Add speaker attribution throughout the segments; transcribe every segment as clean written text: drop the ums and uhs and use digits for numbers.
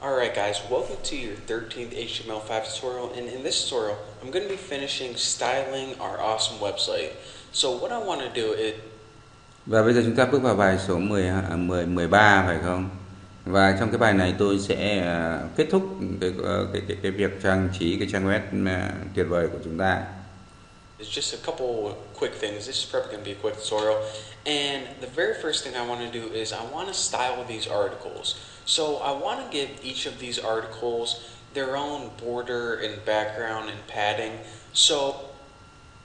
Speaker 1: Alright guys, welcome to your 13th html5 tutorial, and in this tutorial I'm going to be finishing styling our awesome website. So what I want to do is
Speaker 2: Và bây giờ chúng ta bước vào bài số 13 phải không? Và trong cái bài này tôi sẽ kết thúc cái việc trang trí cái trang web tuyệt vời của chúng ta.
Speaker 1: It's just a couple quick things. This is probably going to be a quick tutorial. And the very first thing I want to do is I want to style these articles. So I want to give each of these articles their own border and background and padding. So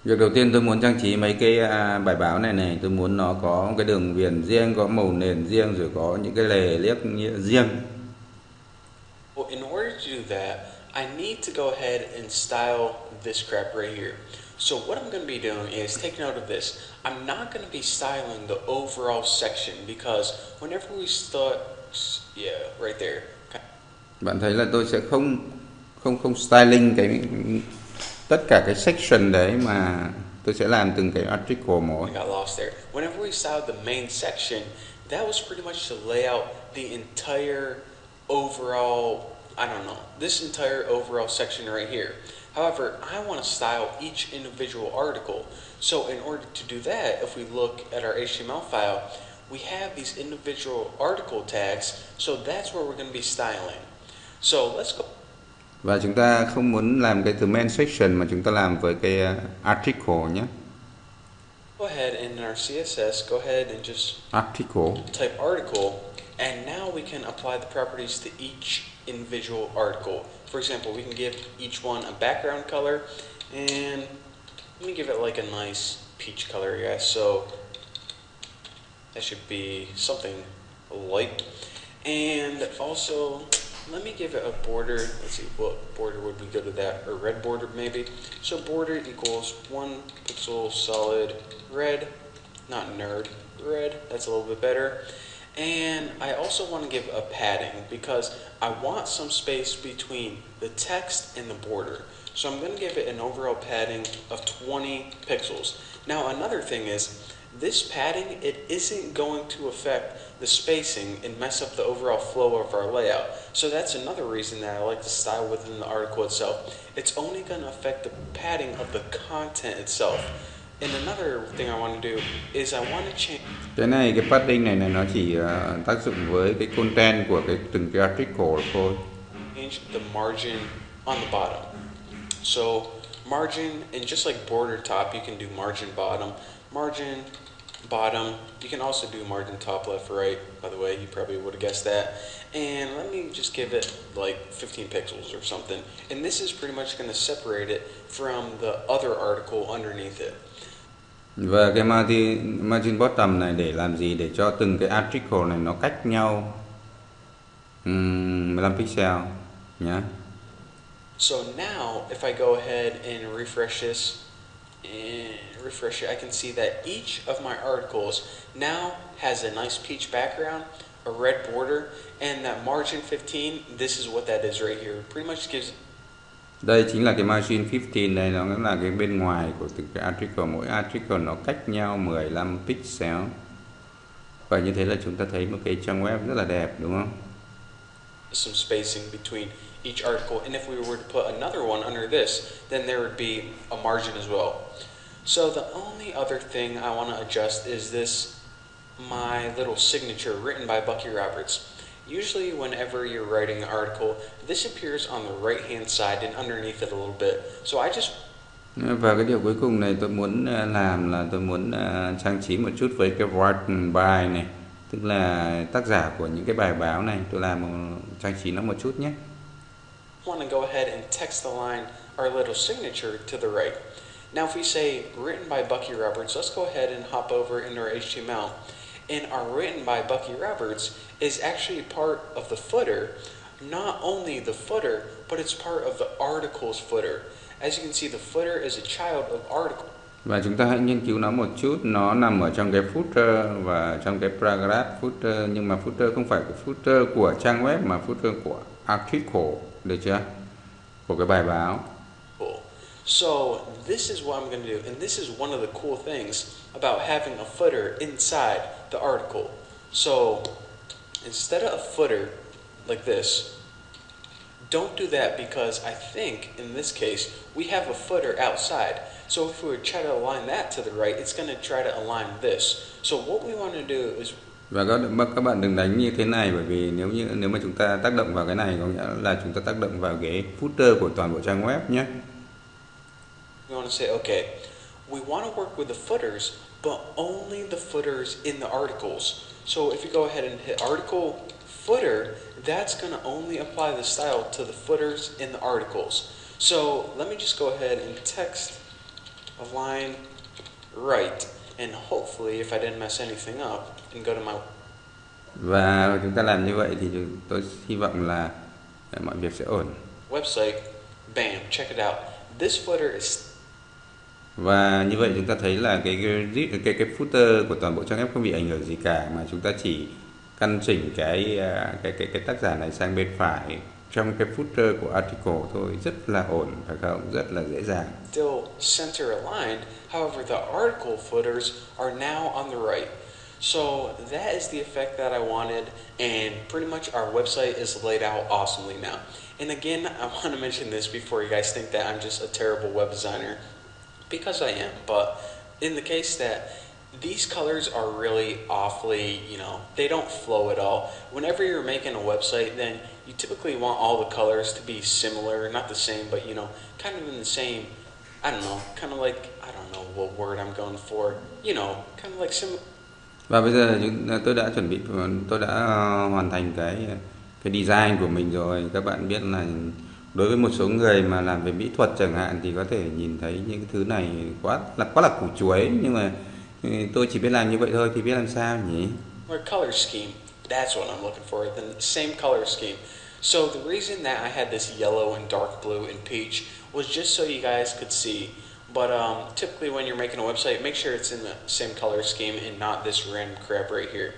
Speaker 2: Việc đầu tiên tôi muốn trang trí mấy cái bài báo này, tôi muốn nó có cái đường viền riêng, có màu nền riêng, rồi có những cái lề liếc riêng.
Speaker 1: in order to do that, I need to go ahead and style this crap right here. So what I'm going to be doing is, take note of this, I'm not going to be styling the overall section because whenever we start, yeah, right there.
Speaker 2: Bạn thấy là tôi sẽ không styling tất cả cái section đấy, mà tôi sẽ làm từng cái article một.
Speaker 1: I got lost there. Whenever we styled the main section, that was pretty much to lay out the entire overall, I don't know, this entire overall section right here. However, I want to style each individual article. So in order to do that, if we look at our HTML file, we have these individual article tags. So that's where we're going to be styling. So let's go.
Speaker 2: Và chúng ta không muốn làm cái từ main section mà chúng ta làm với cái article nhé.
Speaker 1: Go ahead and in our CSS, go ahead and just
Speaker 2: article.
Speaker 1: Type article, and now we can apply the properties to each individual article. For example, we can give each one a background color, and let me give it like a nice peach color, guys. So that should be something light. And also, let me give it a border. Let's see, what border would be good with that? A red border maybe. So border equals 1 pixel solid red, not nerd, red. That's a little bit better. And I also want to give a padding because I want some space between the text and the border. So I'm going to give it an overall padding of 20 pixels. Now another thing is, this padding, it isn't going to affect the spacing and mess up the overall flow of our layout. So that's another reason that I like to style within the article itself. It's only going to affect the padding of the content itself. And another thing I want to do is I want to change.
Speaker 2: Cái padding này nó chỉ tác dụng với cái content của từng cái article thôi.
Speaker 1: Change the margin on the bottom. So margin, and just like border top, you can do margin bottom. Margin bottom, you can also do margin top, left, right. By the way, you probably would have guessed that. And let me just give it like 15 pixels or something. And this is pretty much going to separate it from the other article underneath it.
Speaker 2: Và cái margin bottom này để làm gì? Để cho từng cái article này nó cách nhau 15 pixel nhé.
Speaker 1: So now, if I go ahead and refresh this, I can see that each of my articles now has a nice peach background, a red border, and that margin 15, this is what that is right here. Pretty much gives.
Speaker 2: Đây chính là cái margin 15 này, nó là cái bên ngoài của từng cái article. Mỗi article nó cách nhau 15 pixel. Và như thế là chúng ta thấy một cái trang web rất là đẹp, đúng không?
Speaker 1: Some spacing between each article, and if we were to put another one under this, then there would be a margin as well. So the only other thing I want to adjust is this, my little signature written by Bucky Roberts. Usually whenever you're writing an article, this appears on the right hand side and underneath it a little bit. So I just.
Speaker 2: Và cái điều cuối cùng này tôi muốn làm là tôi muốn trang trí một chút với cái written by này, tức là tác giả của những cái bài báo này. Tôi làm trang trí nó một chút nhé.
Speaker 1: I want to go ahead and text the line, our little signature, to the right. Now if we say written by Bucky Roberts, let's go ahead and hop over into our HTML. And our written by Bucky Roberts is actually part of the footer. Not only the footer, but it's part of the article's footer. As you can see, the footer is a child of article.
Speaker 2: Và chúng ta hãy nghiên cứu nó một chút. Nó nằm ở trong cái footer và trong cái paragraph footer. Nhưng mà footer không phải cái footer của trang web, mà footer của article. Được chưa? Của cái bài báo.
Speaker 1: Cool. So this is what I'm going to do. And this is one of the cool things about having a footer inside the article. So instead of a footer like this, don't do that because I think in this case we have a footer outside. So if we would try to align that to the right, it's going to try to align this. So what we want to do is
Speaker 2: Và các bạn đừng đánh như thế này, bởi vì nếu mà chúng ta tác động vào cái này có nghĩa là chúng ta tác động vào cái footer của toàn bộ trang web nhé.
Speaker 1: we want to say, okay, we want to work with the footers, but only the footers in the articles. So if you go ahead and hit article footer, that's going to only apply the style to the footers in the articles. So let me just go ahead and text align right, and hopefully if I didn't mess anything up, and go to my
Speaker 2: Và chúng ta làm như vậy thì tôi hy vọng là mọi việc sẽ ổn.
Speaker 1: website, bam, check it out. This footer is
Speaker 2: Và như vậy chúng ta thấy là cái footer của toàn bộ trang web không bị ảnh hưởng gì cả, mà chúng ta chỉ căn chỉnh cái tác giả này sang bên phải trong cái footer của article thôi, rất là ổn phải không? Rất là dễ dàng.
Speaker 1: still center aligned. However, the article footers are now on the right. So that is the effect that I wanted, and pretty much our website is laid out awesomely now. And again, I want to mention this before you guys think that I'm just a terrible web designer, because I am, but in the case that these colors are really awfully, they don't flow at all. Whenever you're making a website, then you typically want all the colors to be similar, not the same, but kind of in the same, I don't know, kind of like, I don't know what word I'm going for, kind of like similar.
Speaker 2: Và bây giờ tôi đã hoàn thành cái design của mình rồi. Các bạn biết là đối với một số người mà làm về mỹ thuật chẳng hạn thì có thể nhìn thấy những cái thứ này quá là củ chuối, nhưng mà tôi chỉ biết làm như vậy thôi thì biết làm sao nhỉ?
Speaker 1: Or color scheme, that's what I'm looking for, the same color scheme. So the reason that I had this yellow and dark blue and peach was just so you guys could see. But typically when you're making a website, make sure it's in the same color scheme and not this random crap right here.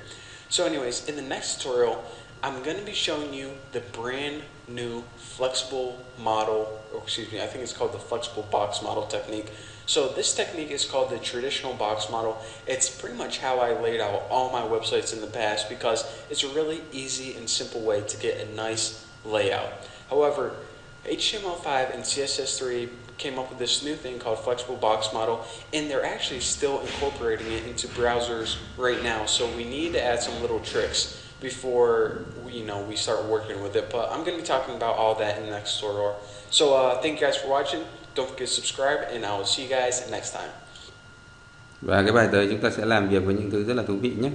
Speaker 1: So anyways, in the next tutorial, I'm going to be showing you the brand new flexible model, or excuse me, I think it's called the flexible box model technique. So this technique is called the traditional box model. It's pretty much how I laid out all my websites in the past because it's a really easy and simple way to get a nice layout. However, HTML5 and CSS3 came up with this new thing called flexible box model, and they're actually still incorporating it into browsers right now. So we need to add some little tricks before we start working with it. But I'm going to be talking about all that in the next tutorial. So thank you guys for watching. Don't forget to subscribe, and I will see you guys next time.
Speaker 2: Và cái bài tới chúng ta sẽ làm việc với những thứ rất là thú vị nhé.